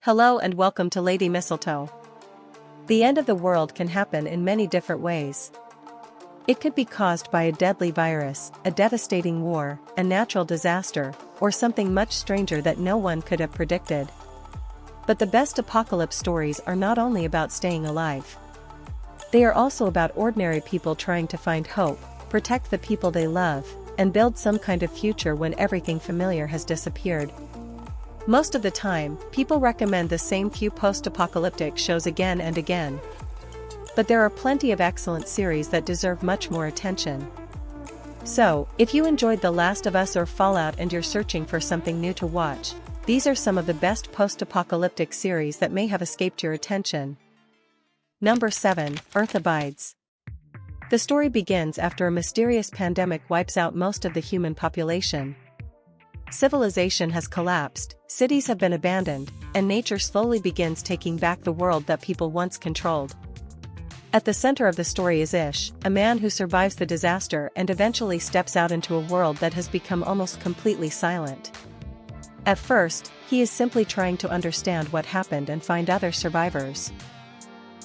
Hello and welcome to Lady Mistletoe. The end of the world can happen in many different ways. It could be caused by a deadly virus, a devastating war, a natural disaster, or something much stranger that no one could have predicted. But the best apocalypse stories are not only about staying alive. They are also about ordinary people trying to find hope, protect the people they love, and build some kind of future when everything familiar has disappeared. Most of the time, people recommend the same few post-apocalyptic shows again and again. But there are plenty of excellent series that deserve much more attention. So, if you enjoyed The Last of Us or Fallout and you're searching for something new to watch, these are some of the best post-apocalyptic series that may have escaped your attention. Number 7, Earth Abides. The story begins after a mysterious pandemic wipes out most of the human population. Civilization has collapsed, cities have been abandoned, and nature slowly begins taking back the world that people once controlled. At the center of the story is Ish, a man who survives the disaster and eventually steps out into a world that has become almost completely silent. At first, he is simply trying to understand what happened and find other survivors.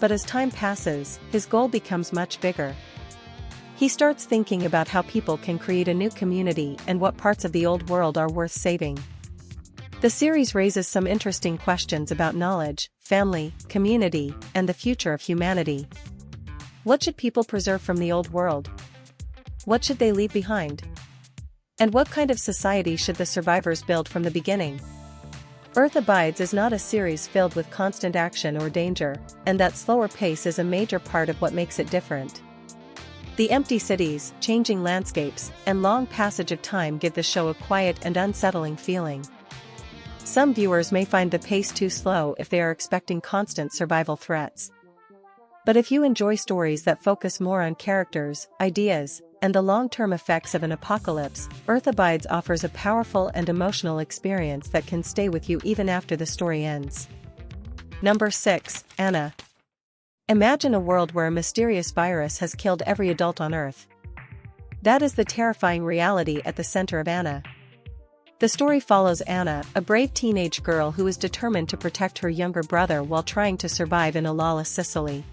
But as time passes, his goal becomes much bigger. He starts thinking about how people can create a new community and what parts of the old world are worth saving. The series raises some interesting questions about knowledge, family, community, and the future of humanity. What should people preserve from the old world? What should they leave behind? And what kind of society should the survivors build from the beginning? Earth Abides is not a series filled with constant action or danger, and that slower pace is a major part of what makes it different. The empty cities, changing landscapes, and long passage of time give the show a quiet and unsettling feeling. Some viewers may find the pace too slow if they are expecting constant survival threats. But if you enjoy stories that focus more on characters, ideas, and the long-term effects of an apocalypse, Earth Abides offers a powerful and emotional experience that can stay with you even after the story ends. Number 6, Anna. Imagine a world where a mysterious virus has killed every adult on Earth. That is the terrifying reality at the center of Anna. The story follows Anna, a brave teenage girl who is determined to protect her younger brother while trying to survive in a lawless Sicily.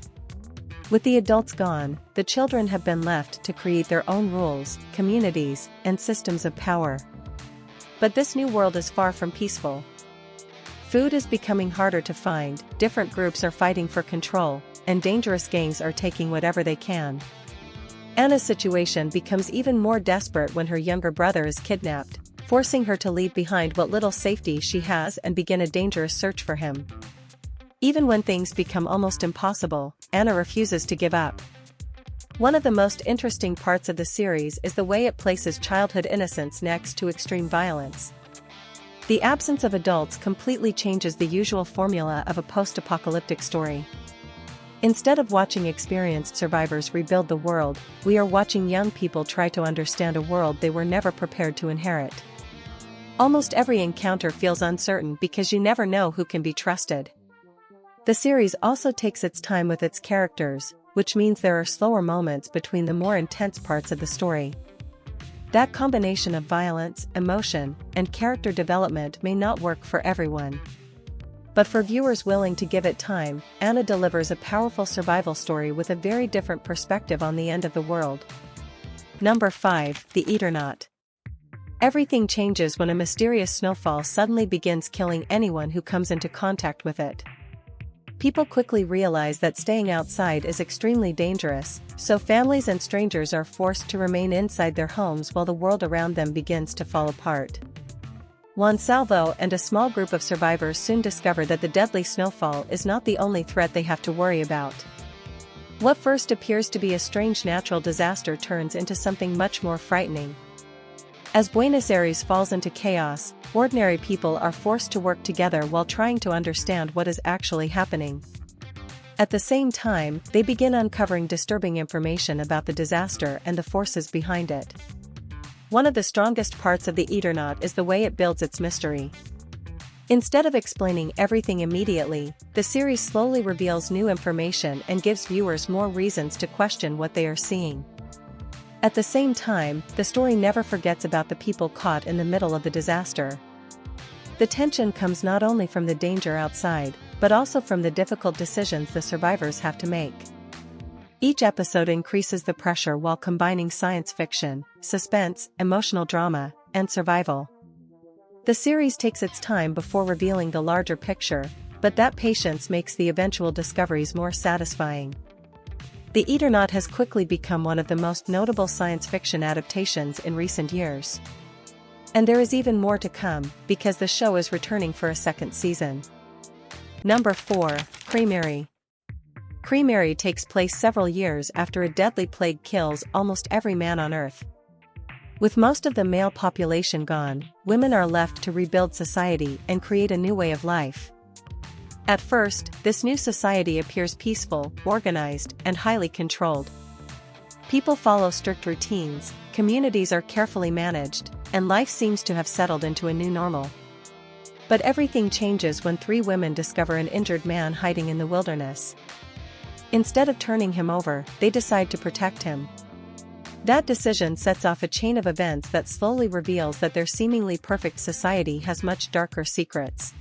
With the adults gone, the children have been left to create their own rules, communities, and systems of power. But this new world is far from peaceful. Food is becoming harder to find, different groups are fighting for control, and dangerous gangs are taking whatever they can. Anna's situation becomes even more desperate when her younger brother is kidnapped, forcing her to leave behind what little safety she has and begin a dangerous search for him. Even when things become almost impossible, Anna refuses to give up. One of the most interesting parts of the series is the way it places childhood innocence next to extreme violence. The absence of adults completely changes the usual formula of a post-apocalyptic story. Instead of watching experienced survivors rebuild the world, we are watching young people try to understand a world they were never prepared to inherit. Almost every encounter feels uncertain because you never know who can be trusted. The series also takes its time with its characters, which means there are slower moments between the more intense parts of the story. That combination of violence, emotion, and character development may not work for everyone. But for viewers willing to give it time, Anna delivers a powerful survival story with a very different perspective on the end of the world. Number 5, The Eternaut. Everything changes when a mysterious snowfall suddenly begins killing anyone who comes into contact with it. People quickly realize that staying outside is extremely dangerous, so families and strangers are forced to remain inside their homes while the world around them begins to fall apart. Juan Salvo and a small group of survivors soon discover that the deadly snowfall is not the only threat they have to worry about. What first appears to be a strange natural disaster turns into something much more frightening. As Buenos Aires falls into chaos, ordinary people are forced to work together while trying to understand what is actually happening. At the same time, they begin uncovering disturbing information about the disaster and the forces behind it. One of the strongest parts of The Eternaut is the way it builds its mystery. Instead of explaining everything immediately, the series slowly reveals new information and gives viewers more reasons to question what they are seeing. At the same time, the story never forgets about the people caught in the middle of the disaster. The tension comes not only from the danger outside, but also from the difficult decisions the survivors have to make. Each episode increases the pressure while combining science fiction, suspense, emotional drama, and survival. The series takes its time before revealing the larger picture, but that patience makes the eventual discoveries more satisfying. The Eternaut has quickly become one of the most notable science fiction adaptations in recent years. And there is even more to come, because the show is returning for a second season. Number 4, Creamerie. Creamerie takes place several years after a deadly plague kills almost every man on Earth. With most of the male population gone, women are left to rebuild society and create a new way of life. At first, this new society appears peaceful, organized, and highly controlled. People follow strict routines, communities are carefully managed, and life seems to have settled into a new normal. But everything changes when 3 women discover an injured man hiding in the wilderness. Instead of turning him over, they decide to protect him. That decision sets off a chain of events that slowly reveals that their seemingly perfect society has much darker secrets.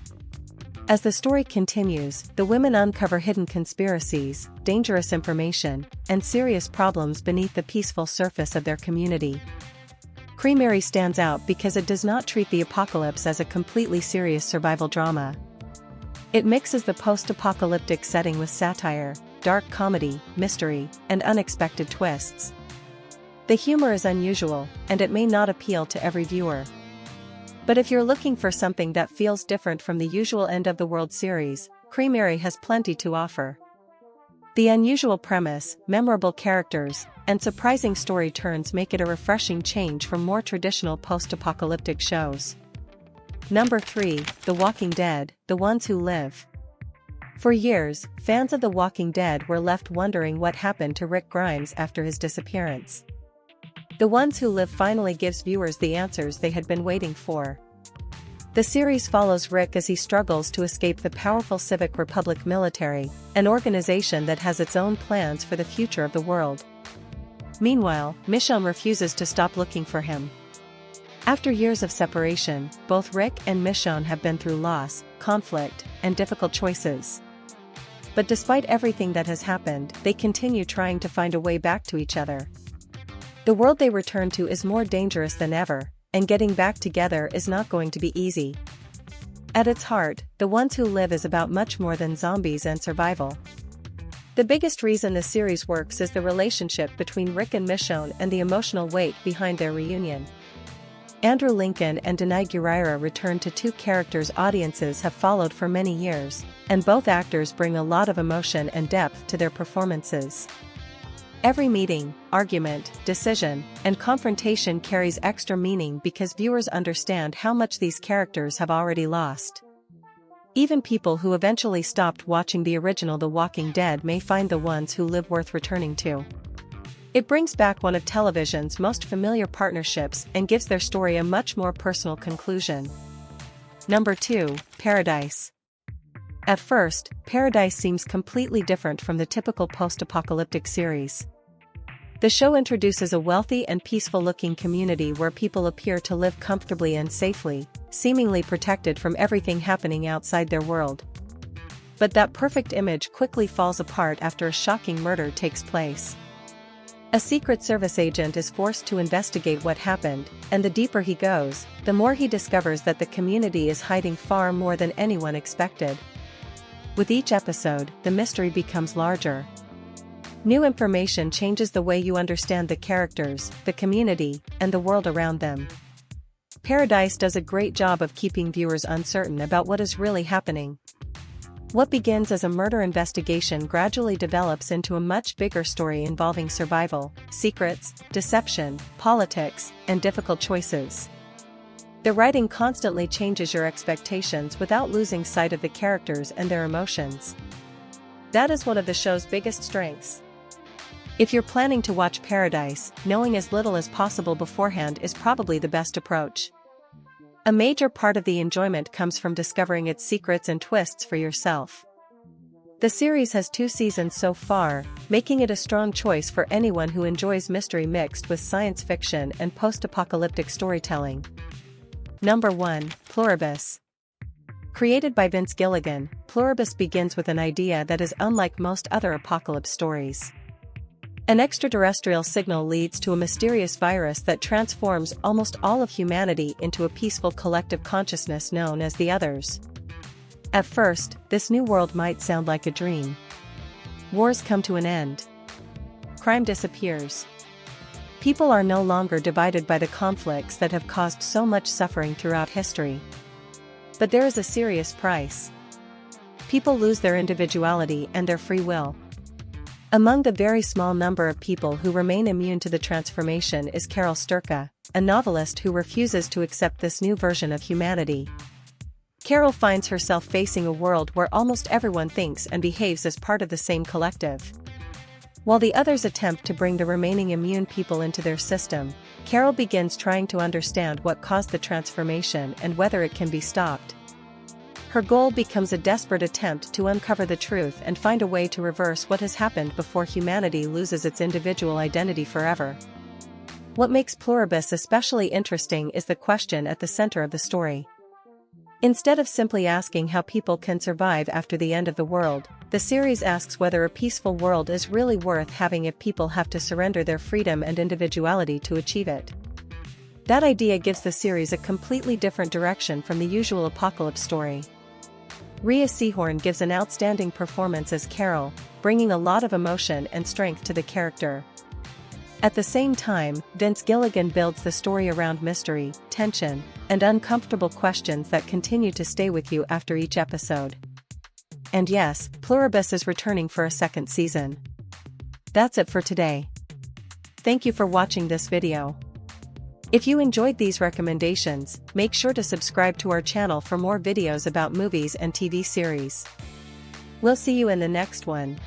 As the story continues, the women uncover hidden conspiracies, dangerous information, and serious problems beneath the peaceful surface of their community. Creamerie stands out because it does not treat the apocalypse as a completely serious survival drama. It mixes the post-apocalyptic setting with satire, dark comedy, mystery, and unexpected twists. The humor is unusual, and it may not appeal to every viewer. But if you're looking for something that feels different from the usual end-of-the-world series, Creamerie has plenty to offer. The unusual premise, memorable characters, and surprising story turns make it a refreshing change from more traditional post-apocalyptic shows. Number 3, The Walking Dead, The Ones Who Live. For years, fans of The Walking Dead were left wondering what happened to Rick Grimes after his disappearance. The Ones Who Live finally gives viewers the answers they had been waiting for. The series follows Rick as he struggles to escape the powerful Civic Republic military, an organization that has its own plans for the future of the world. Meanwhile, Michonne refuses to stop looking for him. After years of separation, both Rick and Michonne have been through loss, conflict, and difficult choices. But despite everything that has happened, they continue trying to find a way back to each other. The world they return to is more dangerous than ever, and getting back together is not going to be easy. At its heart, The Ones Who Live is about much more than zombies and survival. The biggest reason the series works is the relationship between Rick and Michonne and the emotional weight behind their reunion. Andrew Lincoln and Denai Gurira return to 2 characters audiences have followed for many years, and both actors bring a lot of emotion and depth to their performances. Every meeting, argument, decision, and confrontation carries extra meaning because viewers understand how much these characters have already lost. Even people who eventually stopped watching the original The Walking Dead may find The Ones Who Live worth returning to. It brings back one of television's most familiar partnerships and gives their story a much more personal conclusion. Number 2, Paradise. At first, Paradise seems completely different from the typical post-apocalyptic series. The show introduces a wealthy and peaceful-looking community where people appear to live comfortably and safely, seemingly protected from everything happening outside their world. But that perfect image quickly falls apart after a shocking murder takes place. A Secret Service agent is forced to investigate what happened, and the deeper he goes, the more he discovers that the community is hiding far more than anyone expected. With each episode, the mystery becomes larger. New information changes the way you understand the characters, the community, and the world around them. Paradise does a great job of keeping viewers uncertain about what is really happening. What begins as a murder investigation gradually develops into a much bigger story involving survival, secrets, deception, politics, and difficult choices. The writing constantly changes your expectations without losing sight of the characters and their emotions. That is one of the show's biggest strengths. If you're planning to watch Paradise, knowing as little as possible beforehand is probably the best approach. A major part of the enjoyment comes from discovering its secrets and twists for yourself. The series has 2 seasons so far, making it a strong choice for anyone who enjoys mystery mixed with science fiction and post-apocalyptic storytelling. Number 1, Pluribus. Created by Vince Gilligan, Pluribus begins with an idea that is unlike most other apocalypse stories. An extraterrestrial signal leads to a mysterious virus that transforms almost all of humanity into a peaceful collective consciousness known as the Others. At first, this new world might sound like a dream. Wars come to an end. Crime disappears. People are no longer divided by the conflicts that have caused so much suffering throughout history. But there is a serious price. People lose their individuality and their free will. Among the very small number of people who remain immune to the transformation is Carol Sturka, a novelist who refuses to accept this new version of humanity. Carol finds herself facing a world where almost everyone thinks and behaves as part of the same collective. While the others attempt to bring the remaining immune people into their system, Carol begins trying to understand what caused the transformation and whether it can be stopped. Her goal becomes a desperate attempt to uncover the truth and find a way to reverse what has happened before humanity loses its individual identity forever. What makes Pluribus especially interesting is the question at the center of the story. Instead of simply asking how people can survive after the end of the world, the series asks whether a peaceful world is really worth having if people have to surrender their freedom and individuality to achieve it. That idea gives the series a completely different direction from the usual apocalypse story. Rhea Seehorn gives an outstanding performance as Carol, bringing a lot of emotion and strength to the character. At the same time, Vince Gilligan builds the story around mystery, tension, and uncomfortable questions that continue to stay with you after each episode. And yes, Pluribus is returning for a second season. That's it for today. Thank you for watching this video. If you enjoyed these recommendations, make sure to subscribe to our channel for more videos about movies and TV series. We'll see you in the next one.